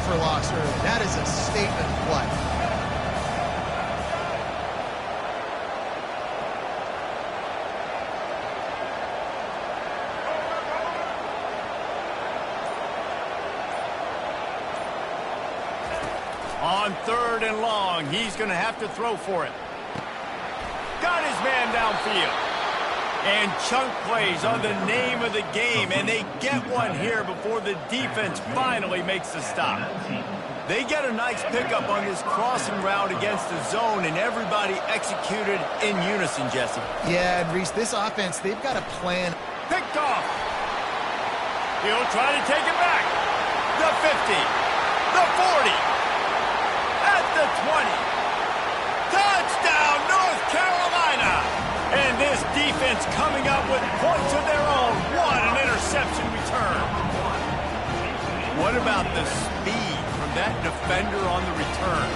for loss early. That is a statement play. On 3rd and long, he's going to have to throw for it. Got his man downfield. And chunk plays are the name of the game, and they get one here before the defense finally makes the stop. They get a nice pickup on this crossing route against the zone, and everybody executed in unison, Jesse. Yeah, and Reese, this offense, they've got a plan. Picked off. He'll try to take it back. The 50. The 40. At the 20. Touchdown, North Carolina. And this defense coming up with points of their own. What an interception return. What about the speed from that defender on the return?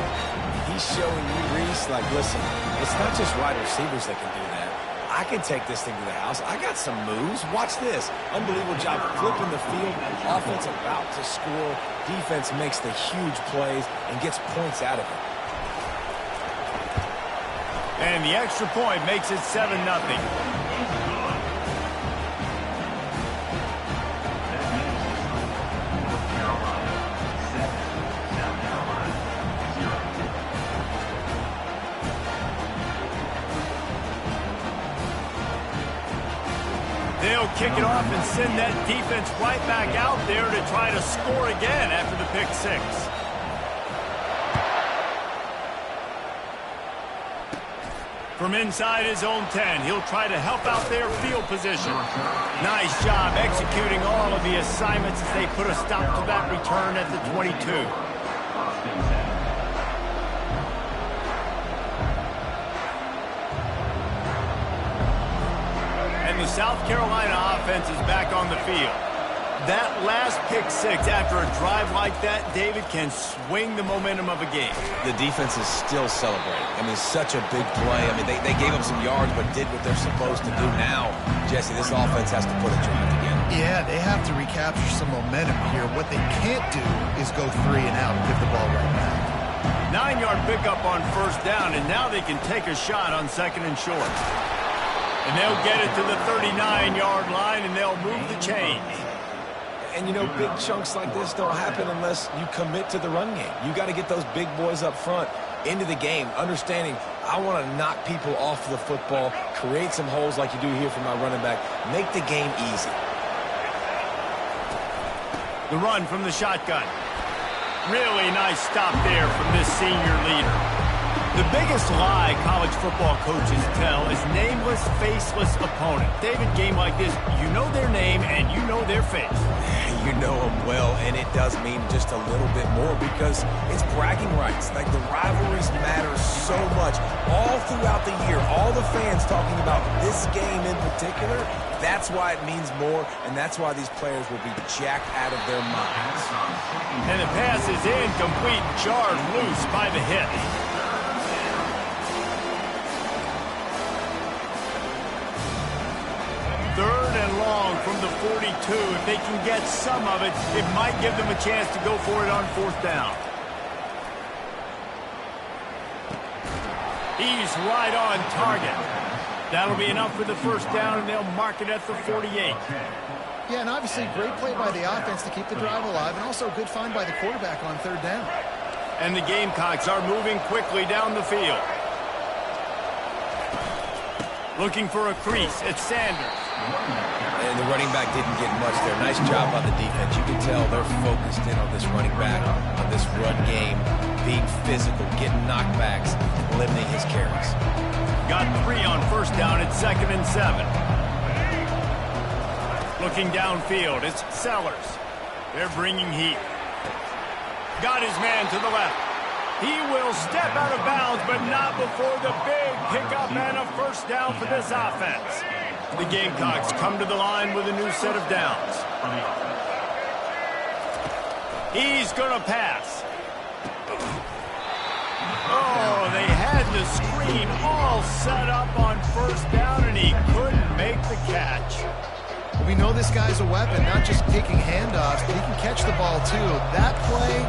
He's showing you, Reese, like, listen, it's not just wide receivers that can do that. I can take this thing to the house. I got some moves. Watch this. Unbelievable job flipping the field. Offense about to score. Defense makes the huge plays and gets points out of it. And the extra point makes it 7-0. They'll kick it off and send that defense right back out there to try to score again after the pick six. From inside his own 10, he'll try to help out their field position. Nice job executing all of the assignments as they put a stop to that return at the 22. And the South Carolina offense is back on the field. That last pick six after a drive like that, David, can swing the momentum of a game. The defense is still celebrating. I mean, such a big play. I mean, they gave up some yards but did what they're supposed to do. Now, Jesse, this offense has to put a drive together. Yeah, they have to recapture some momentum here. What they can't do is go 3 and out and give the ball right back. 9-yard pickup on 1st down, and now they can take a shot on 2nd and short. And they'll get it to the 39-yard line, and they'll move the chains. And, you know, big chunks like this don't happen unless you commit to the run game. You got to get those big boys up front into the game, understanding I want to knock people off the football, create some holes like you do here for my running back, make the game easy. The run from the shotgun. Really nice stop there from this senior leader. The biggest lie college football coaches tell is nameless, faceless opponent. David, game like this, you know their name and you know their face. You know them well, and it does mean just a little bit more because it's bragging rights. Like, the rivalries matter so much all throughout the year. All the fans talking about this game in particular, that's why it means more, and that's why these players will be jacked out of their minds. And the pass is incomplete, jarred loose by the hit. 3rd and long from the 42. If they can get some of it, it might give them a chance to go for it on 4th down. He's right on target. That'll be enough for the 1st down, and they'll mark it at the 48. Yeah, and obviously great play by the offense to keep the drive alive, and also a good find by the quarterback on 3rd down. And the Gamecocks are moving quickly down the field. Looking for a crease. It's Sanders. And the running back didn't get much there. Nice job on the defense. You can tell they're focused in on this running back, on this run game, being physical, getting knockbacks, limiting his carries. Got 3 on 1st down at 2nd and 7. Looking downfield, it's Sellers. They're bringing heat. Got his man to the left. He will step out of bounds, but not before the big pickup and a 1st down for this offense. The Gamecocks come to the line with a new set of downs. He's going to pass. Oh, they had the screen all set up on 1st down, and he couldn't make the catch. We know this guy's a weapon, not just taking handoffs, but he can catch the ball too. That play,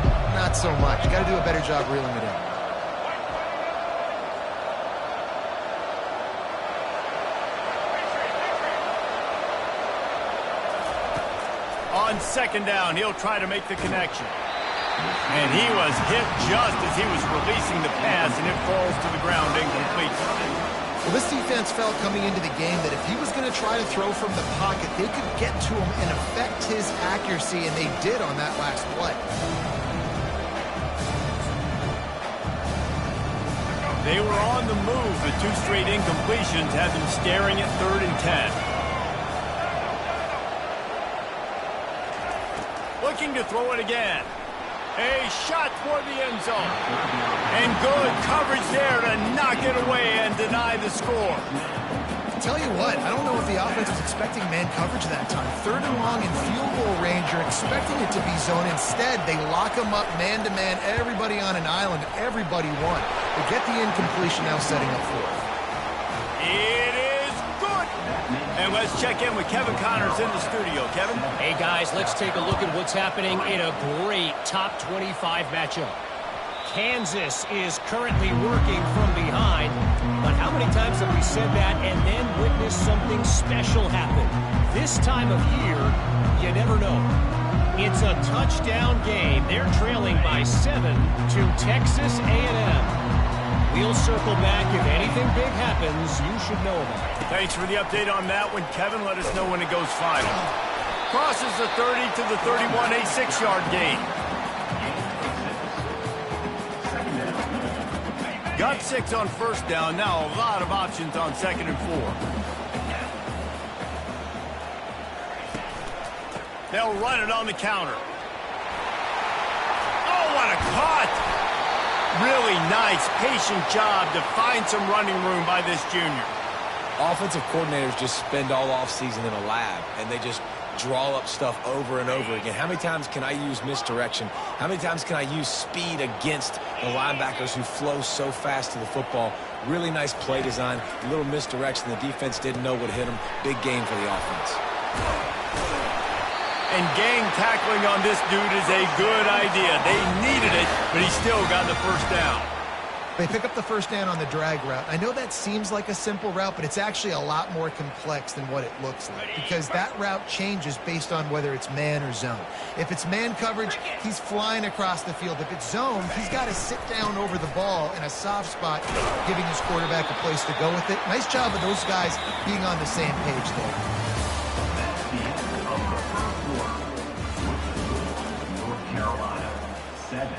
so much. Got to do a better job reeling it in. On second down, he'll try to make the connection. And he was hit just as he was releasing the pass, and it falls to the ground incomplete. Well, this defense felt coming into the game that if he was going to try to throw from the pocket, they could get to him and affect his accuracy, and they did on that last play. They were on the move. The two straight incompletions had them staring at 3rd and 10. Looking to throw it again. A shot toward the end zone. And good coverage there to knock it away and deny the score. Tell you what, I don't know if the offense was expecting man coverage that time. 3rd and long in field goal range, you're expecting it to be zone. Instead, they lock them up man-to-man, everybody on an island, everybody won. They get the incompletion now setting up 4th. It is good. And let's check in with Kevin Connors in the studio. Kevin? Hey, guys, let's take a look at what's happening in a great top 25 matchup. Kansas is currently working from behind, but how many times have we said that and then witnessed something special happen? This time of year, you never know. It's a touchdown game. They're trailing by 7 to Texas A&M. We'll circle back. If anything big happens, you should know about it. Thanks for the update on that one, Kevin. Let us know when it goes final. Crosses the 30 to the 31, a 6-yard gain. Got 6 on first down. Now a lot of options on 2nd and 4. They'll run it on the counter. Oh, what a cut! Really nice, patient job to find some running room by this junior. Offensive coordinators just spend all offseason in a lab, and they just draw up stuff over and over again. How many times can I use misdirection? How many times can I use speed against the linebackers who flow so fast to the football? Really nice play design, a little misdirection. The defense didn't know what hit them. Big game for the offense. And gang tackling on this dude is a good idea. They needed it, but he still got the first down. They pick up the first down on the drag route. I know that seems like a simple route, but it's actually a lot more complex than what it looks like because that route changes based on whether it's man or zone. If it's man coverage, he's flying across the field. If it's zone, he's got to sit down over the ball in a soft spot, giving his quarterback a place to go with it. Nice job of those guys being on the same page there. North Carolina, 7.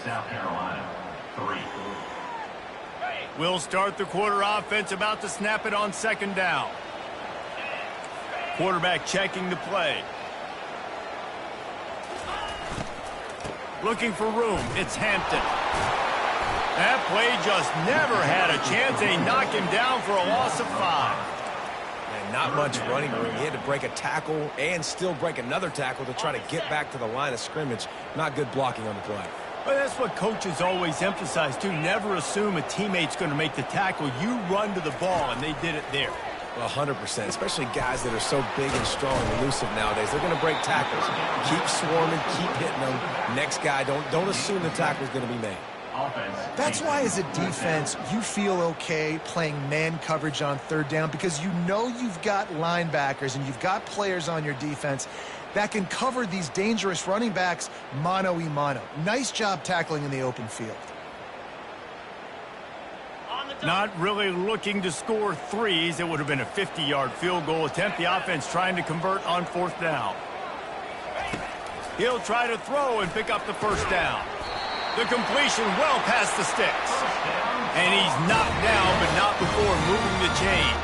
South Carolina, 3. We'll start the quarter offense, about to snap it on 2nd down. Quarterback checking the play. Looking for room. It's Hampton. That play just never had a chance. They knock him down for a loss of 5. And not much running room. He had to break a tackle and still break another tackle to try to get back to the line of scrimmage. Not good blocking on the play. Well, that's what coaches always emphasize, too. Never assume a teammate's going to make the tackle. You run to the ball, and they did it there. Well, 100%, especially guys that are so big and strong and elusive nowadays. They're going to break tackles. Keep swarming, keep hitting them. Next guy, don't assume the tackle's going to be made. That's why as a defense, you feel okay playing man coverage on 3rd down because you know you've got linebackers and you've got players on your defense that can cover these dangerous running backs mano-a-mano. Nice job tackling in the open field. Not really looking to score 3s. It would have been a 50-yard field goal attempt. The offense trying to convert on 4th down. He'll try to throw and pick up the first down. The completion well past the sticks. And he's knocked down, but not before moving the chains.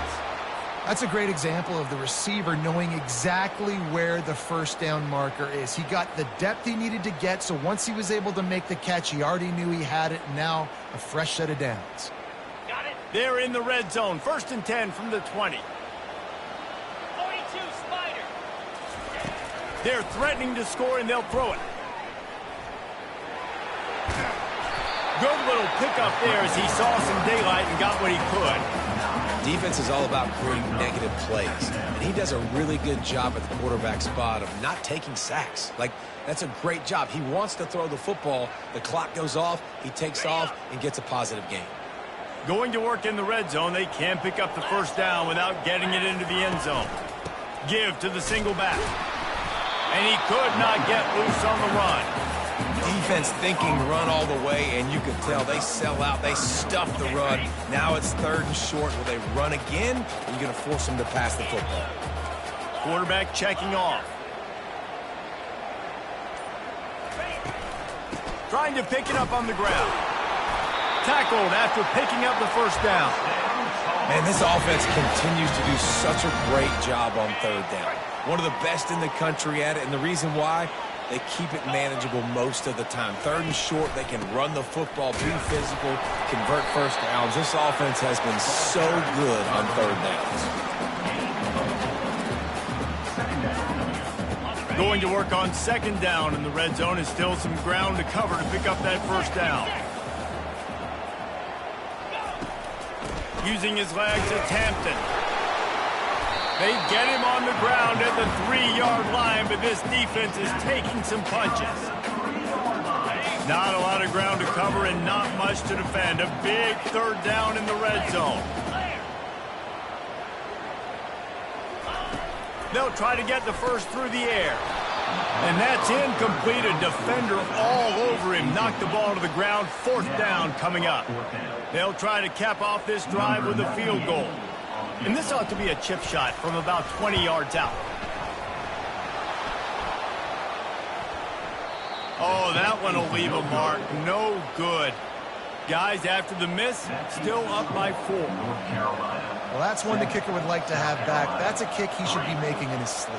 That's a great example of the receiver knowing exactly where the first down marker is. He got the depth he needed to get, so once he was able to make the catch, he already knew he had it. Now a fresh set of downs. Got it. They're in the red zone. 1st and 10 from the 20. 42, Spider. They're threatening to score, and they'll throw it. Good little pickup there as he saw some daylight and got what he could. Defense is all about creating negative plays, and he does a really good job at the quarterback spot of not taking sacks. Like, that's a great job. He wants to throw the football. The clock goes off, he takes off, and gets a positive gain. Going to work in the red zone, they can pick up the first down without getting it into the end zone. Give to the single back. And he could not get loose on the run. Defense thinking run all the way, and you can tell they sell out. They stuff the run. Now it's 3rd and short. Will they run again? Or are you going to force them to pass the football? Quarterback checking off. Trying to pick it up on the ground. Tackled after picking up the first down. Man, this offense continues to do such a great job on 3rd down. One of the best in the country at it, and the reason why, they keep it manageable most of the time. 3rd and short, they can run the football, be physical, convert first downs. This offense has been so good on 3rd downs. Going to work on 2nd down in the red zone is still some ground to cover to pick up that first down. Using his legs, it's Hampton. They get him on the ground at the 3-yard line, but this defense is taking some punches. Not a lot of ground to cover and not much to defend. A big 3rd down in the red zone. They'll try to get the first through the air. And that's incomplete. A defender all over him. Knocked the ball to the ground. 4th down coming up. They'll try to cap off this drive with a field goal. And this ought to be a chip shot from about 20 yards out. Oh, that one will leave a mark. No good. Guys, after the miss, still up by 4. Well, that's one the kicker would like to have back. That's a kick he should be making in his sleep.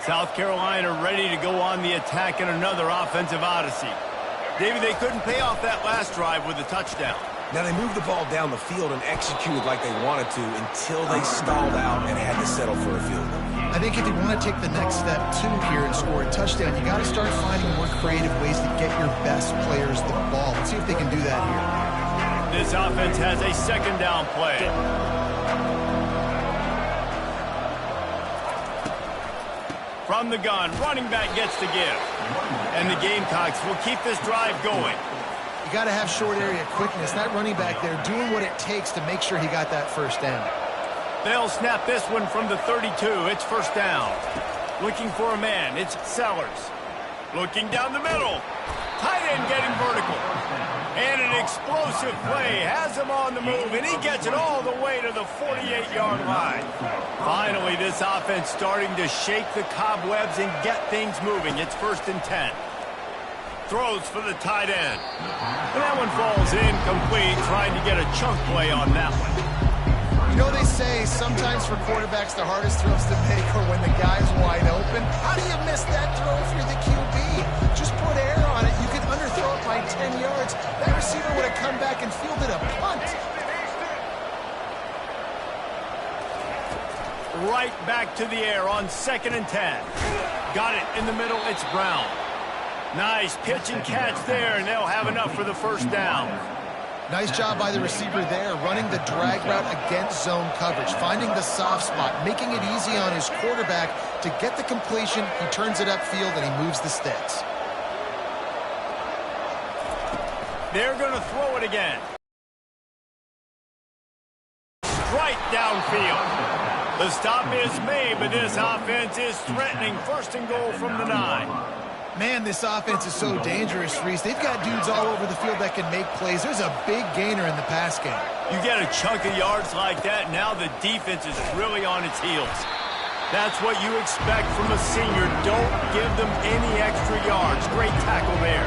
South Carolina ready to go on the attack in another offensive odyssey. David, they couldn't pay off that last drive with a touchdown. Now, they moved the ball down the field and executed like they wanted to until they stalled out and had to settle for a field goal. I think if you want to take the next step, too, here and score a touchdown, you got to start finding more creative ways to get your best players the ball. Let's see if they can do that here. This offense has a 2nd down play. From the gun, running back gets to give. And the Gamecocks will keep this drive going. You got to have short area quickness. That running back there doing what it takes to make sure he got that first down. They'll snap this one from the 32. It's 1st down. Looking for a man. It's Sellers. Looking down the middle. Tight end getting vertical. And an explosive play has him on the move, and he gets it all the way to the 48-yard line. Finally, this offense starting to shake the cobwebs and get things moving. It's 1st and 10. Throws for the tight end. And that one falls incomplete, trying to get a chunk play on that one. You know, they say sometimes for quarterbacks the hardest throws to make are when the guy's wide open. How do you miss that throw if you're the QB? Just put air on it. You could underthrow it by 10 yards. That receiver would have come back and fielded a punt. Right back to the air on 2nd and 10. Got it in the middle. It's Brown. Nice pitch and catch there, and they'll have enough for the first down. Nice job by the receiver there, running the drag route against zone coverage, finding the soft spot, making it easy on his quarterback to get the completion. He turns it upfield, and he moves the sticks. They're going to throw it again. Right downfield. The stop is made, but this offense is threatening. 1st and goal from the 9. Man, this offense is so dangerous, Reese. They've got dudes all over the field that can make plays. There's a big gainer in the pass game. You get a chunk of yards like that, now the defense is really on its heels. That's what you expect from a senior. Don't give them any extra yards. Great tackle there.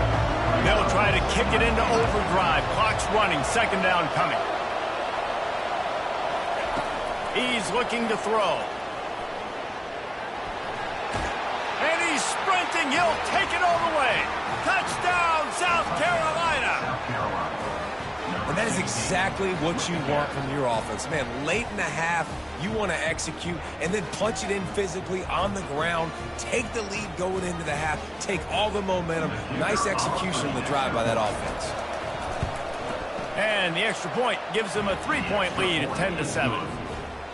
They'll try to kick it into overdrive. Clock's running. 2nd down coming. He's looking to throw. And he's sprinting. He'll take it all the way. Touchdown, South Carolina. And that is exactly what you want from your offense. Man, late in the half, you want to execute and then punch it in physically on the ground, take the lead going into the half, take all the momentum. Nice execution of the drive by that offense. And the extra point gives them a 3-point lead at 10-7.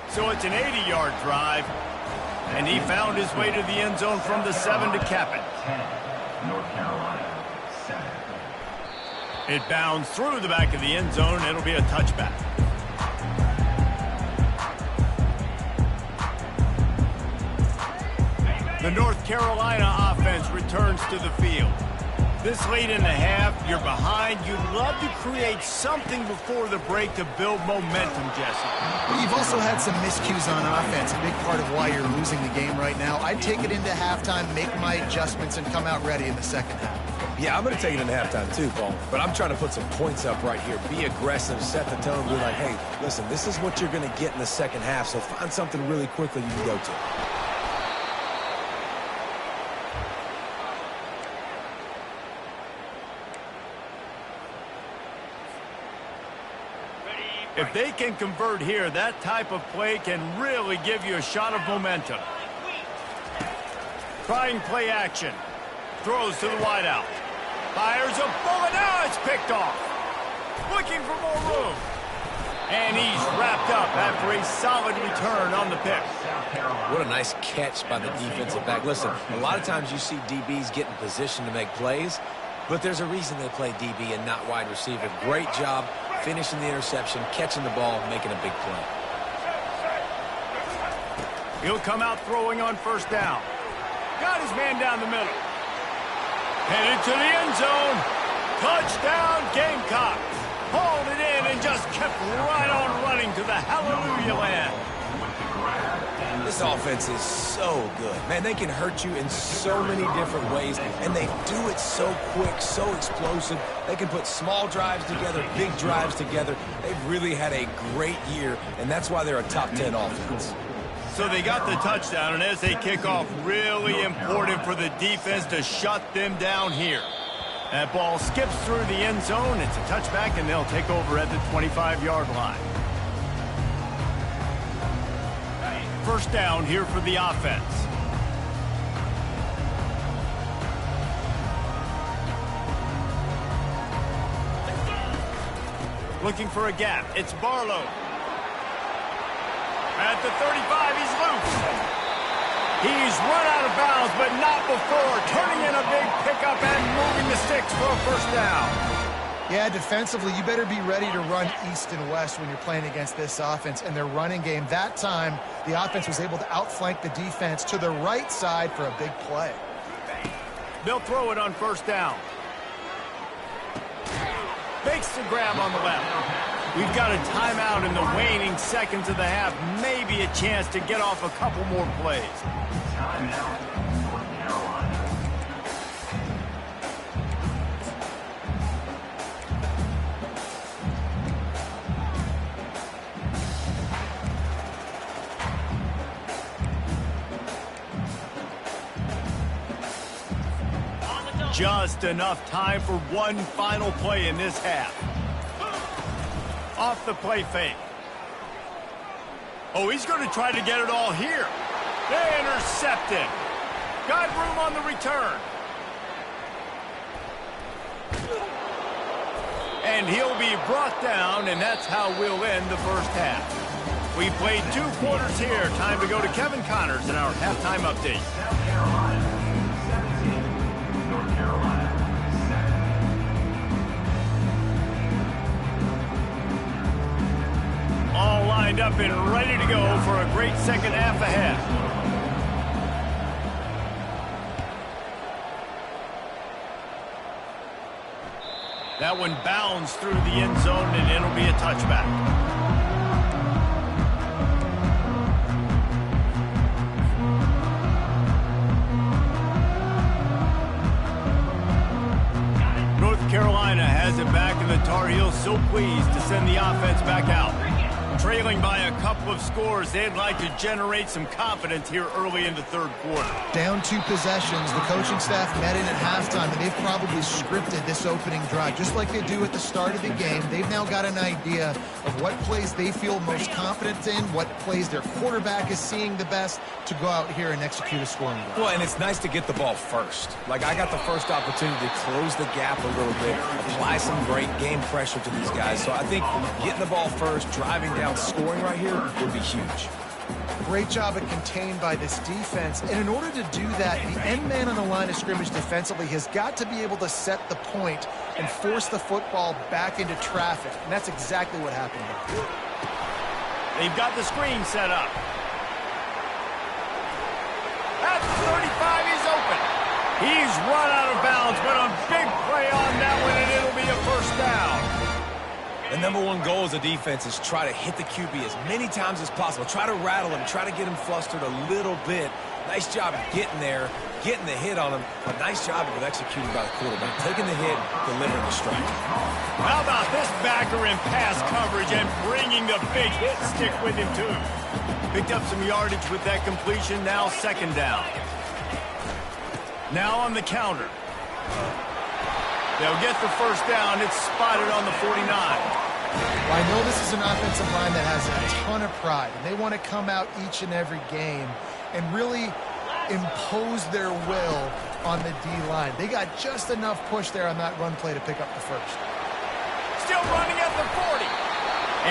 So it's an 80-yard drive, and he found his way to the end zone from the 7 to cap it. 10, North Carolina, 7. It bounds through the back of the end zone. It'll be a touchback. The North Carolina offense returns to the field. This late in the half, you're behind. You'd love to create something before the break to build momentum, Jesse. But you've also had some miscues on offense, a big part of why you're losing the game right now. I'd take it into halftime, make my adjustments, and come out ready in the second half. Yeah, I'm going to take it into halftime too, Paul. But I'm trying to put some points up right here. Be aggressive, set the tone, be like, hey, listen, this is what you're going to get in the second half, so find something really quickly you can go to. If they can convert here, that type of play can really give you a shot of momentum. Trying play action. Throws to the wideout. Fires a bullet. Now it's picked off. Looking for more room. And he's wrapped up after a solid return on the pick. What a nice catch by the defensive back. Listen, a lot of times you see DBs get in position to make plays, but there's a reason they play DB and not wide receiver. Great job finishing the interception, catching the ball, making a big play. He'll come out throwing on first down. Got his man down the middle. Headed to the end zone. Touchdown, Gamecocks. Hauled it in and just kept right on running to the hallelujah land. This offense is so good. Man, they can hurt you in so many different ways, and they do it so quick, so explosive. They can put small drives together, big drives together. They've really had a great year, and that's why they're a top 10 offense. So they got the touchdown, and as they kick off, really important for the defense to shut them down here. That ball skips through the end zone. It's a touchback, and they'll take over at the 25-yard line. First down here for the offense. Looking for a gap. It's Barlow. At the 35, he's loose. He's run out of bounds, but not before turning in a big pickup and moving the sticks for a first down. Yeah, defensively, you better be ready to run east and west when you're playing against this offense and their running game. That time, the offense was able to outflank the defense to the right side for a big play. They'll throw it on first down. Makes the grab on the left. We've got a timeout in the waning seconds of the half. Maybe a chance to get off a couple more plays. Timeout, North Carolina. Just enough time for one final play in this half. Off the play fake. Oh, he's going to try to get it all here. They intercept it. Got room on the return. And he'll be brought down, and that's how we'll end the first half. We played 2 quarters here. Time to go to Kevin Connors in our halftime update. South Carolina, 17. North Carolina, 7. All lined up and ready to go for a great second half ahead. That one bounds through the end zone, and it'll be a touchback. North Carolina has it back, and the Tar Heels so pleased to send the offense back out. Trailing by a couple of scores, they'd like to generate some confidence here early in the third quarter. Down 2 possessions, the coaching staff met in at halftime, and they've probably scripted this opening drive. Just like they do at the start of the game, they've now got an idea of what plays they feel most confident in, what plays their quarterback is seeing the best to go out here and execute a scoring drive. Well, and it's nice to get the ball first. Like, I got the first opportunity to close the gap a little bit, apply some great game pressure to these guys. So I think getting the ball first, driving down, scoring right here would be huge. Great job at contained by this defense. And in order to do that, the end man on the line of scrimmage defensively has got to be able to set the point and force the football back into traffic. And that's exactly what happened there. They've got the screen set up. At 35, he's open. He's run out of bounds, but a big play on that one, and it'll be a first down. The number one goal as a defense is try to hit the QB as many times as possible. Try to rattle him, try to get him flustered a little bit. Nice job getting there, getting the hit on him. A nice job of executing by the quarterback. Taking the hit, delivering the strike. How about this backer in pass coverage and bringing the big hit stick with him, too. Picked up some yardage with that completion, now second down. Now on the counter. They'll get the first down. It's spotted on the 49. Well, I know this is an offensive line that has a ton of pride, and they want to come out each and every game and really impose their will on the D-line. They got just enough push there on that run play to pick up the first. Still running at the 40.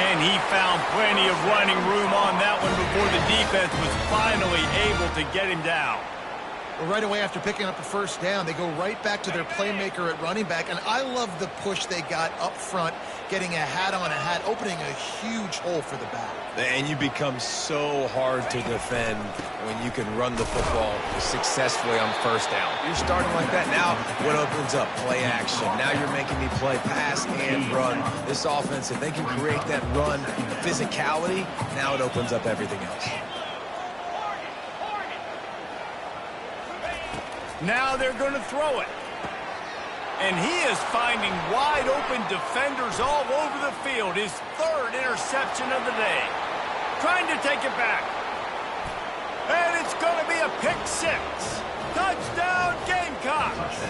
And he found plenty of running room on that one before the defense was finally able to get him down. Well, right away after picking up the first down, they go right back to their playmaker at running back. And I love the push they got up front, getting a hat on a hat, opening a huge hole for the back. And you become so hard to defend when you can run the football successfully on first down. You're starting like that. Now what opens up? Play action. Now you're making me play pass and run. This offense, if they can create that run physicality, now it opens up everything else. Now they're going to throw it. And he is finding wide-open defenders all over the field. His third interception of the day. Trying to take it back. And it's going to be a pick six. Touchdown, Gamecocks.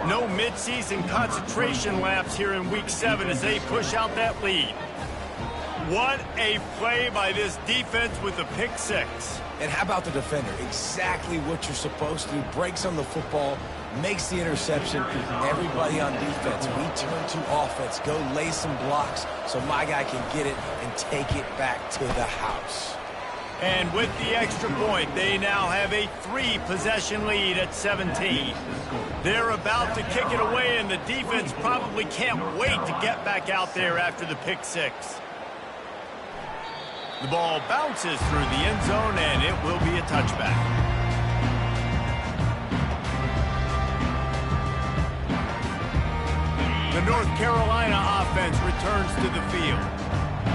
No midseason concentration laps here in Week 7 as they push out that lead. What a play by this defense with the pick six. And how about the defender? Exactly what you're supposed to do. Breaks on the football, makes the interception. Everybody on defense, we turn to offense. Go lay some blocks so my guy can get it and take it back to the house. And with the extra point, they now have a 3-possession lead at 17. They're about to kick it away, and the defense probably can't wait to get back out there after the pick six. The ball bounces through the end zone, and it will be a touchback. The North Carolina offense returns to the field.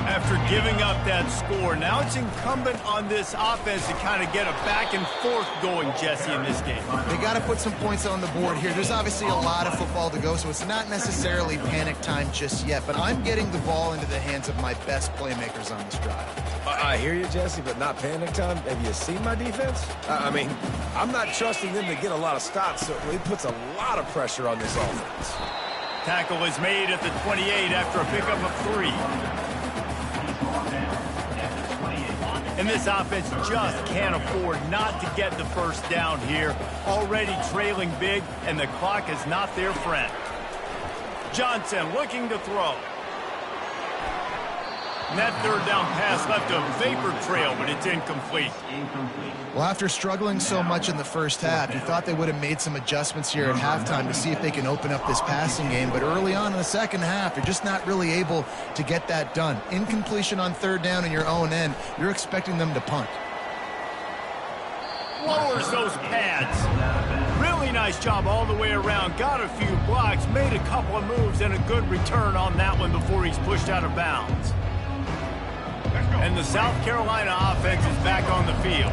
After giving up that score, now it's incumbent on this offense to kind of get a back and forth going, Jesse, in this game. They got to put some points on the board here. There's obviously a lot of football to go, so it's not necessarily panic time just yet. But I'm getting the ball into the hands of my best playmakers on this drive. I hear you, Jesse, but not panic time. Have you seen my defense? I mean, I'm not trusting them to get a lot of stops, so it puts a lot of pressure on this offense. Tackle is made at the 28 after a pickup of 3. And this offense just can't afford not to get the first down here. Already trailing big, and the clock is not their friend. Johnson looking to throw. And that third down pass left a vapor trail, but it's incomplete. Well, after struggling so much in the first half, you thought they would have made some adjustments here at halftime to see if they can open up this passing game. But early on in the second half, they're just not really able to get that done. Incompletion on third down in your own end, you're expecting them to punt. Lowers those pads. Really nice job all the way around. Got a few blocks, made a couple of moves, and a good return on that one before he's pushed out of bounds. And the South Carolina offense is back on the field.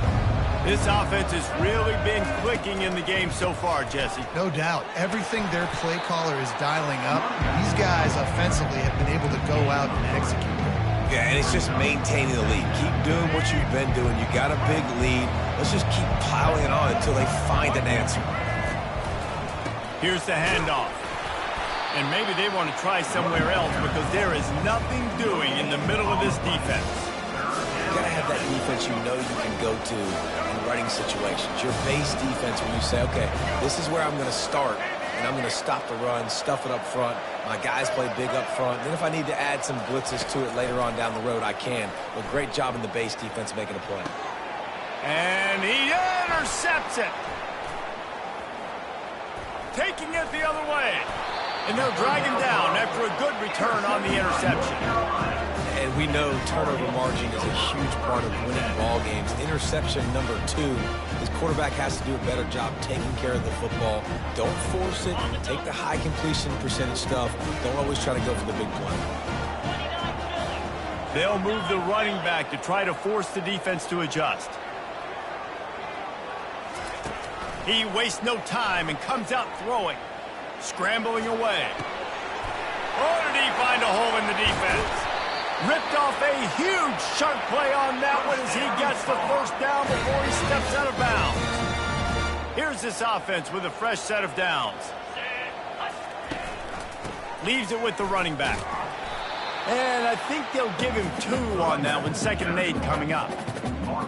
This offense has really been clicking in the game so far, Jesse. No doubt. Everything their play caller is dialing up, these guys offensively have been able to go out and execute. Yeah, and it's just maintaining the lead. Keep doing what you've been doing. You got a big lead. Let's just keep plowing on until they find an answer. Here's the handoff. And maybe they want to try somewhere else because there is nothing doing in the middle of this defense. You got to have that defense you know you can go to in running situations. Your base defense where you say, okay, this is where I'm going to start, and I'm going to stop the run, stuff it up front. My guys play big up front. Then if I need to add some blitzes to it later on down the road, I can. But great job in the base defense making a play. And he intercepts it. Taking it the other way. And they'll drag him down after a good return on the interception. And we know turnover margin is a huge part of winning ball games. Interception number 2, his quarterback has to do a better job taking care of the football. Don't force it. Take the high completion percentage stuff. Don't always try to go for the big play. They'll move the running back to try to force the defense to adjust. He wastes no time and comes out throwing. Scrambling away. Oh, did he find a hole in the defense? Ripped off a huge sharp play on that one as he gets the first down before he steps out of bounds. Here's this offense with a fresh set of downs. Leaves it with the running back. And I think they'll give him 2 on that one. 2nd and 8 coming up.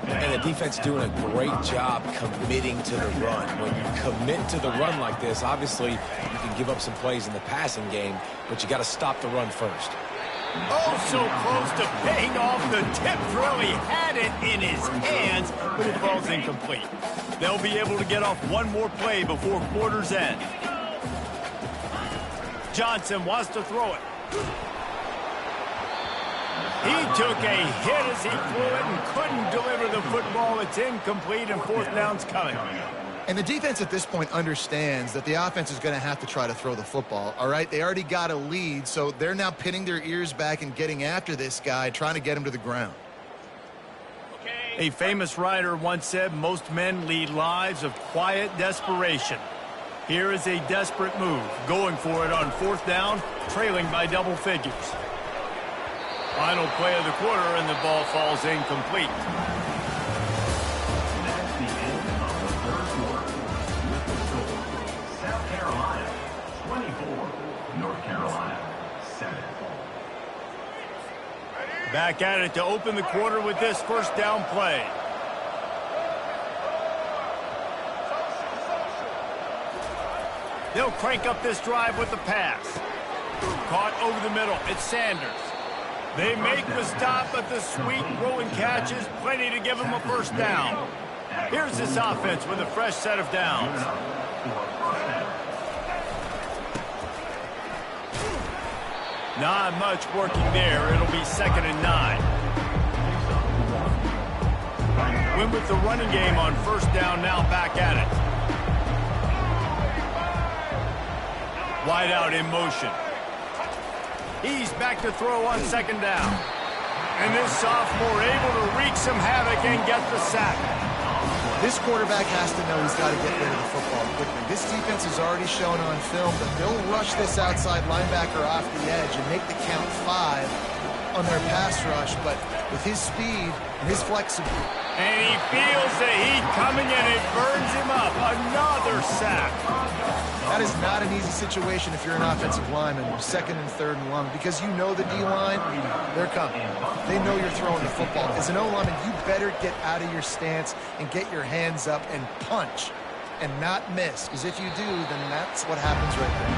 And the defense doing a great job committing to the run. When you commit to the run like this, obviously you can give up some plays in the passing game, but you got to stop the run first. Oh, so close to paying off the tip throw. He had it in his hands, but it falls incomplete. They'll be able to get off one more play before quarter's end. Johnson wants to throw it. He took a hit as he threw it and couldn't deliver the football. It's incomplete and 4th down's coming. And the defense at this point understands that the offense is going to have to try to throw the football, all right? They already got a lead, so they're now pinning their ears back and getting after this guy, trying to get him to the ground. A famous writer once said, most men lead lives of quiet desperation. Here is a desperate move, going for it on 4th down, trailing by double figures. Final play of the quarter, and the ball falls incomplete. That's the end of the third quarter. With the score, South Carolina 24, North Carolina 7. Back at it to open the quarter with this 1st down play. They'll crank up this drive with the pass. Caught over the middle. It's Sanders. They make the stop, but the sweet rolling catch is plenty to give them a 1st down. Here's this offense with a fresh set of downs. Not much working there. It'll be 2nd and 9. Win with the running game on 1st down, now back at it. Wide out in motion. He's back to throw on 2nd down. And this sophomore able to wreak some havoc and get the sack. This quarterback has to know he's got to get rid of the football quickly. This defense has already shown on film that they'll rush this outside linebacker off the edge and make the count 5 on their pass rush, but with his speed and his flexibility. And he feels the heat coming and it burns him up. Another sack. That is not an easy situation if you're an offensive lineman, 2nd and 3rd and long, because you know the D-line, they're coming. They know you're throwing the football. As an O-lineman, you better get out of your stance and get your hands up and punch and not miss, because if you do, then that's what happens right there.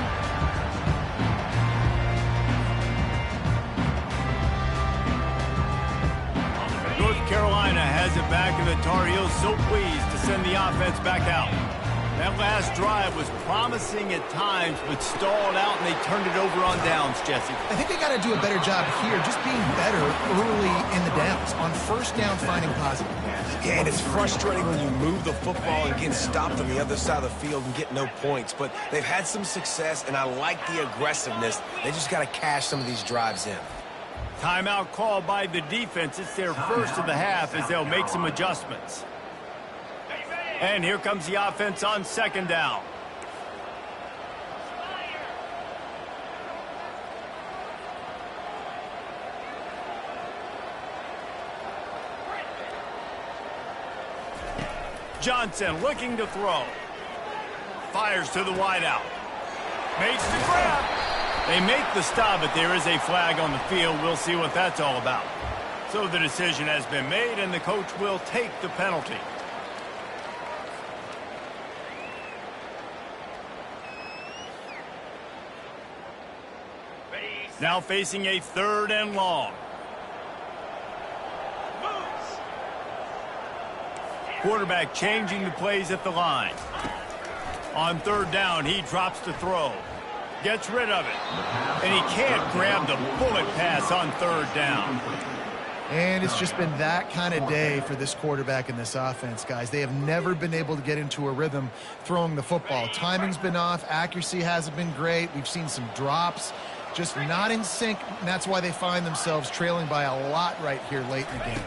North Carolina has it back, and the Tar Heels so pleased to send the offense back out. That last drive was promising at times, but stalled out, and they turned it over on downs, Jesse. I think they got to do a better job here, just being better early in the downs, on 1st down, finding positive. Yeah, and it's frustrating when you move the football and get stopped on the other side of the field and get no points. But they've had some success, and I like the aggressiveness. They just got to cash some of these drives in. Timeout called by the defense. It's their first of the half as they'll make some adjustments. And here comes the offense on second down. Johnson looking to throw. Fires to the wideout. Makes the grab. They make the stop, but there is a flag on the field. We'll see what that's all about. So the decision has been made, and the coach will take the penalty. Now facing a 3rd and long. Quarterback changing the plays at the line. On 3rd down, he drops to throw. Gets rid of it. And he can't grab the bullet pass on 3rd down. And it's just been that kind of day for this quarterback and this offense, guys. They have never been able to get into a rhythm throwing the football. Timing's been off. Accuracy hasn't been great. We've seen some drops. Just not in sync, and that's why they find themselves trailing by a lot right here late in the game.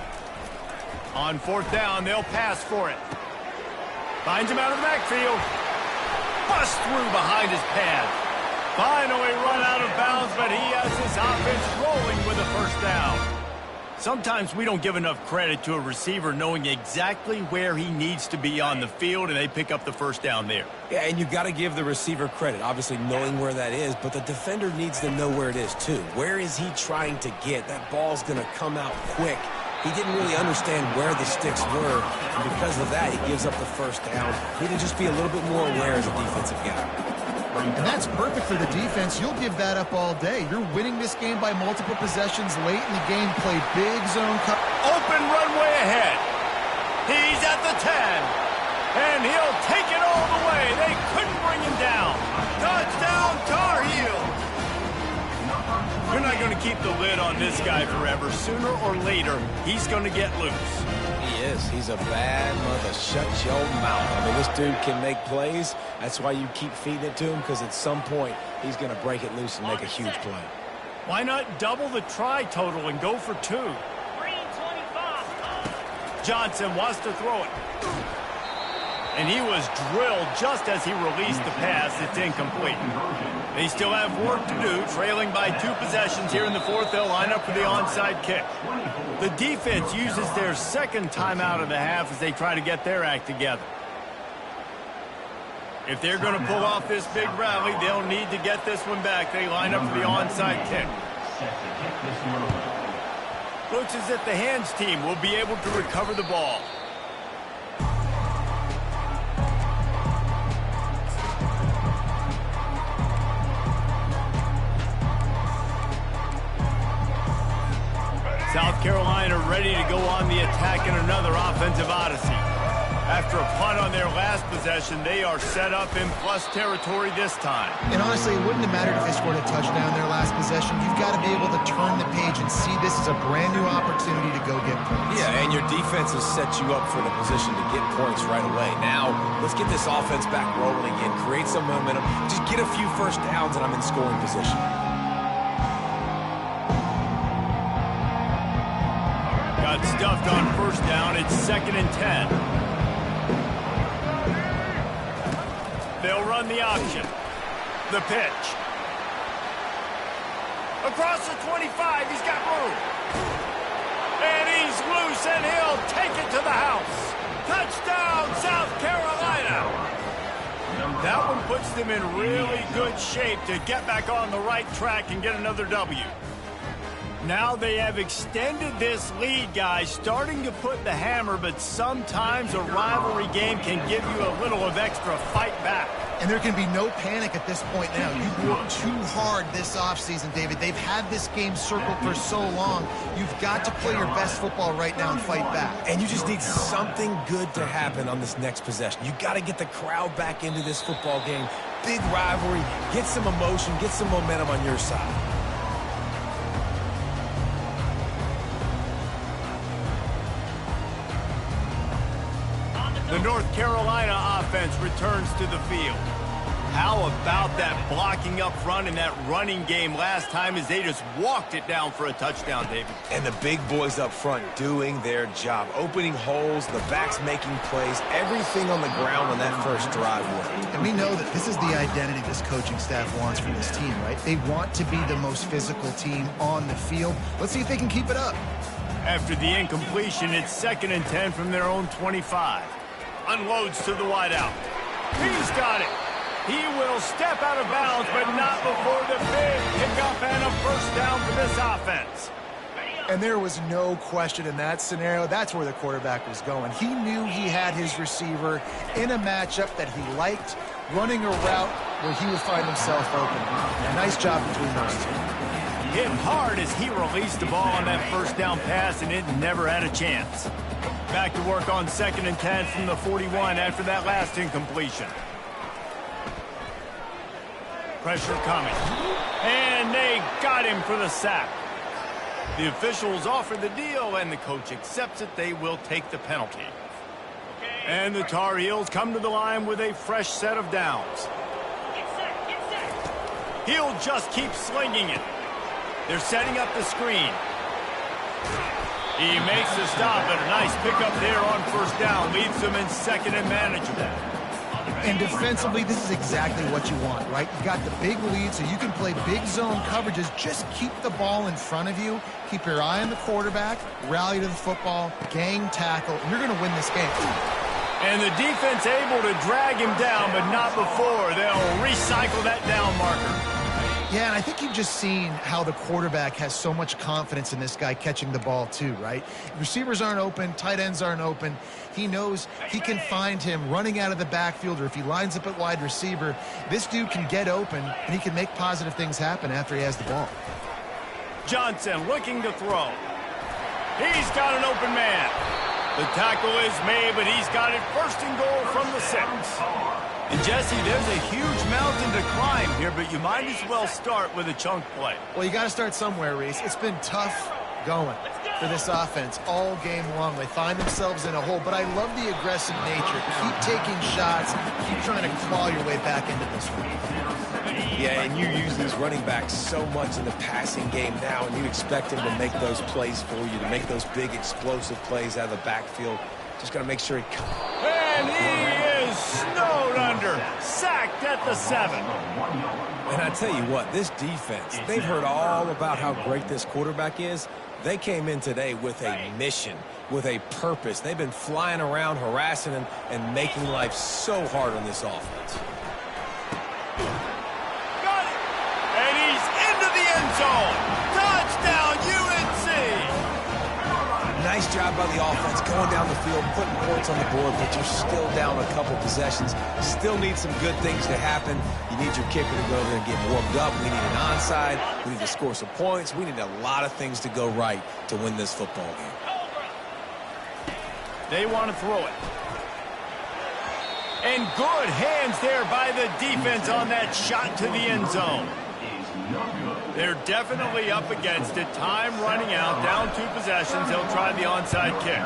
On 4th down, they'll pass for it. Finds him out of the backfield. Bust through behind his pad. Finally run out of bounds, but he has his offense rolling with a 1st down. Sometimes we don't give enough credit to a receiver knowing exactly where he needs to be on the field, and they pick up the 1st down there. Yeah, and you got to give the receiver credit, obviously knowing where that is, but the defender needs to know where it is too. Where is he trying to get? That ball's going to come out quick. He didn't really understand where the sticks were, and because of that, he gives up the 1st down. He needed to just be a little bit more aware as a defensive guy. And that's perfect for the defense. You'll give that up all day. You're winning this game by multiple possessions late in the game. Play big zone. Open runway ahead. He's at the 10. And he'll take it all the way. They couldn't bring him down. Touchdown, Tar Heels. You're not going to keep the lid on this guy forever. Sooner or later, he's going to get loose. He is. He's a bad mother. Shut your mouth. I mean, this dude can make plays. That's why you keep feeding it to him, because at some point, he's going to break it loose and make a huge play. Why not double the try total and go for 2? Johnson wants to throw it. And he was drilled just as he released the pass. It's incomplete. They still have work to do, trailing by 2 possessions here in the 4th. They'll line up for the onside kick. The defense uses their 2nd timeout of the half as they try to get their act together. If they're going to pull off this big rally, they'll need to get this one back. They line up for the onside kick. Looks as if the hands team will be able to recover the ball. South Carolina ready to go on the attack in another offensive odyssey. After a punt on their last possession, they are set up in plus territory this time. And honestly, it wouldn't have mattered if they scored a touchdown their last possession. You've got to be able to turn the page and see this as a brand new opportunity to go get points. Yeah, and your defense has set you up for the position to get points right away. Now, let's get this offense back rolling again, create some momentum, just get a few 1st downs, and I'm in scoring position. Got stuffed on 1st down. It's 2nd and 10. They'll run the option. The pitch. Across the 25, he's got room. And he's loose, and he'll take it to the house. Touchdown, South Carolina. That one puts them in really good shape to get back on the right track and get another W. Now they have extended this lead, guys, starting to put the hammer, but sometimes a rivalry game can give you a little of extra fight back. And there can be no panic at this point now. You've worked too hard this offseason, David. They've had this game circled for so long. You've got to play your best football right now and fight back. And you just need something good to happen on this next possession. You got to get the crowd back into this football game. Big rivalry. Get some emotion. Get some momentum on your side. The North Carolina offense returns to the field. How about that blocking up front and that running game last time as they just walked it down for a touchdown, David? And the big boys up front doing their job, opening holes, the backs making plays, everything on the ground on that first drive. And we know that this is the identity this coaching staff wants from this team, right? They want to be the most physical team on the field. Let's see if they can keep it up. After the incompletion, it's 2nd and 10 from their own 25. Unloads to the wideout. He's got it. He will step out of bounds, but not before the big pickup and a first down for this offense. And there was no question in that scenario. That's where the quarterback was going. He knew he had his receiver in a matchup that he liked, running a route where he would find himself open. Nice job between those two. Hit hard as he released the ball on that first down pass, and it never had a chance. Back to work on 2nd and 10 from the 41 after that last incompletion. Pressure coming. And they got him for the sack. The officials offer the deal, and the coach accepts it. They will take the penalty. And the Tar Heels come to the line with a fresh set of downs. He'll just keep slinging it. They're setting up the screen. He makes the stop, and a nice pickup there on first down. Leaves them in 2nd and manageable. And defensively, this is exactly what you want, right? You got the big lead, so you can play big zone coverages. Just keep the ball in front of you. Keep your eye on the quarterback. Rally to the football. Gang tackle. You're going to win this game. And the defense able to drag him down, but not before. They'll recycle that down marker. Yeah, and I think you've just seen how the quarterback has so much confidence in this guy catching the ball too, right? Receivers aren't open, tight ends aren't open. He knows he can find him running out of the backfield, or if he lines up at wide receiver, this dude can get open, and he can make positive things happen after he has the ball. Johnson looking to throw. He's got an open man. The tackle is made, but he's got it 1st and goal from the 6. And Jesse, there's a huge mountain to climb here, but you might as well start with a chunk play. Well, you got to start somewhere, Reese. It's been tough going for this offense all game long. They find themselves in a hole, but I love the aggressive nature. Keep taking shots. Keep trying to claw your way back into this one. Yeah, and you use these running backs so much in the passing game now, and you expect them to make those plays for you, to make those big explosive plays out of the backfield. Just got to make sure he comes. And he is snowed under. Sacked at the 7. And I tell you what, this defense, they've heard all about how great this quarterback is. They came in today with a mission, with a purpose. They've been flying around, harassing him, and making life so hard on this offense. Got it. And he's into the end zone. Touchdown, UNC. Nice job by the offense going down the field, putting points on the board, but you're still down a couple possessions. Still need some good things to happen. You need your kicker to go over there and get warmed up. We need an onside. We need to score some points. We need a lot of things to go right to win this football game. They want to throw it. And good hands there by the defense on that shot to the end zone. They're definitely up against it. Time running out. Down 2 possessions. They'll try the onside kick.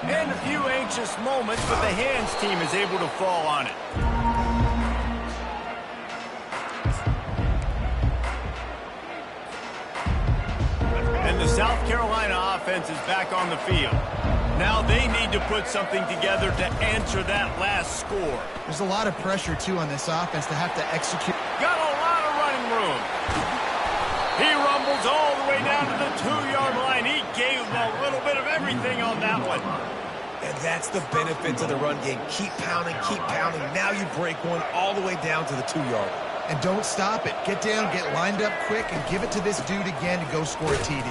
And a few anxious moments, but the hands team is able to fall on it. And the South Carolina offense is back on the field. Now they need to put something together to answer that last score. There's a lot of pressure, too, on this offense to have to execute. Got a lot of running room. He rumbles all the way down to the 2-yard line. He gave a little bit of everything on that one. And that's the benefit to the run game. Keep pounding, keep pounding. Now you break one all the way down to the 2-yard line. And don't stop it. Get down, get lined up quick, and give it to this dude again to go score a TD.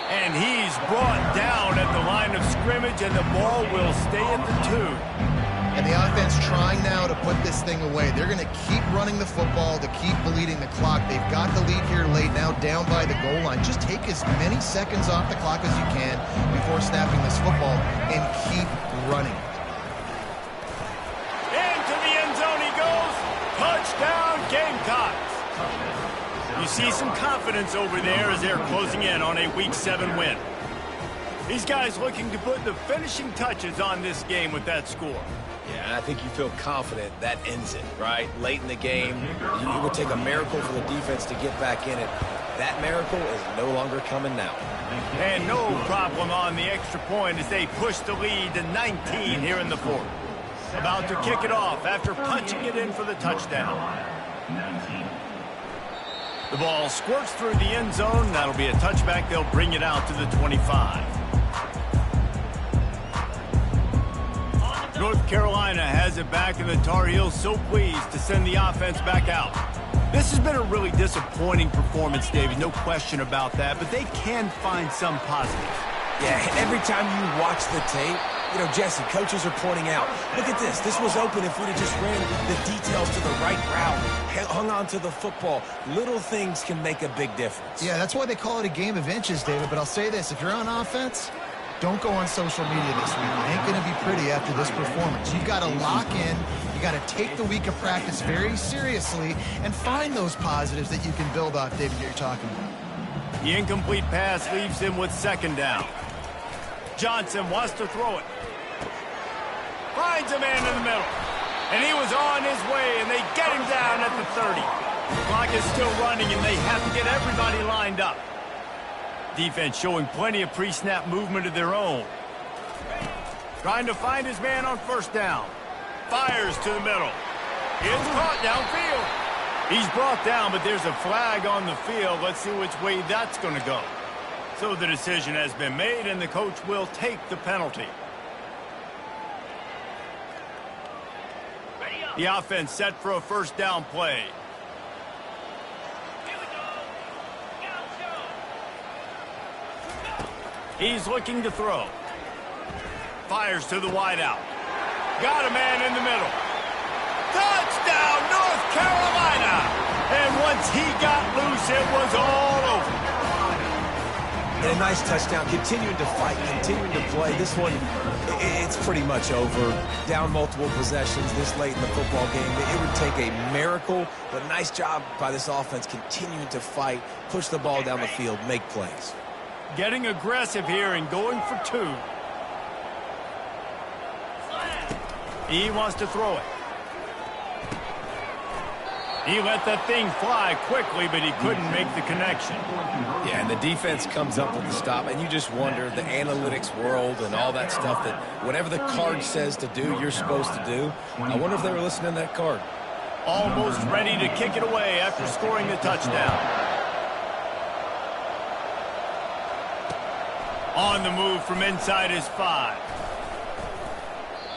And he's brought down at the line of scrimmage, and the ball will stay at the 2. And the offense trying now to put this thing away. They're going to keep running the football to keep bleeding the clock. They've got the lead here late, now down by the goal line. Just take as many seconds off the clock as you can before snapping this football and keep running. Into the end zone he goes. Touchdown, Gamecocks. You see some confidence over there as they're closing in on a Week 7 win. These guys looking to put the finishing touches on this game with that score. Yeah, and I think you feel confident that ends it, right? Late in the game, it would take a miracle for the defense to get back in it. That miracle is no longer coming now. And no problem on the extra point as they push the lead to 19 here in the fourth. About to kick it off after punching it in for the touchdown. 19. The ball squirts through the end zone. That'll be a touchback. They'll bring it out to the 25. North Carolina has it back, and the Tar Heels so pleased to send the offense back out. This has been a really disappointing performance, David, no question about that, but they can find some positives. Yeah, every time you watch the tape, you know, Jesse, coaches are pointing out, look at this. This was open if we'd have just ran the details to the right route, hung on to the football. Little things can make a big difference. Yeah, that's why they call it a game of inches, David. But I'll say this, if you're on offense, don't go on social media this week. It ain't going to be pretty after this performance. You've got to lock in. You got to take the week of practice very seriously and find those positives that you can build off, David, that you're talking about. The incomplete pass leaves him with second down. Johnson wants to throw it. Finds a man in the middle. And he was on his way, and they get him down at the 30. The clock is still running, and they have to get everybody lined up. Defense showing plenty of pre-snap movement of their own. Trying to find his man on first down. Fires to the middle. It's caught downfield. He's brought down, but there's a flag on the field. Let's see which way that's going to go. So the decision has been made, and the coach will take the penalty. The offense set for a first down play. He's looking to throw. Fires to the wideout. Got a man in the middle. Touchdown, North Carolina! And once he got loose, it was all over. And a nice touchdown, continuing to fight, continuing to play. This one, it's pretty much over. Down multiple possessions this late in the football game. It would take a miracle, but nice job by this offense continuing to fight, push the ball down the field, make plays. Getting aggressive here and going for two. He wants to throw it. He let that thing fly quickly, but he couldn't make the connection. Yeah, and the defense comes up with the stop, and you just wonder, the analytics world and all that stuff, that whatever the card says to do, you're supposed to do. I wonder if they were listening to that card. Almost ready to kick it away after scoring the touchdown. On the move from inside his 5.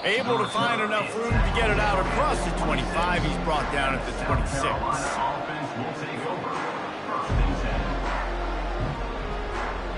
Able to find enough room to get it out across the 25. He's brought down at the 26.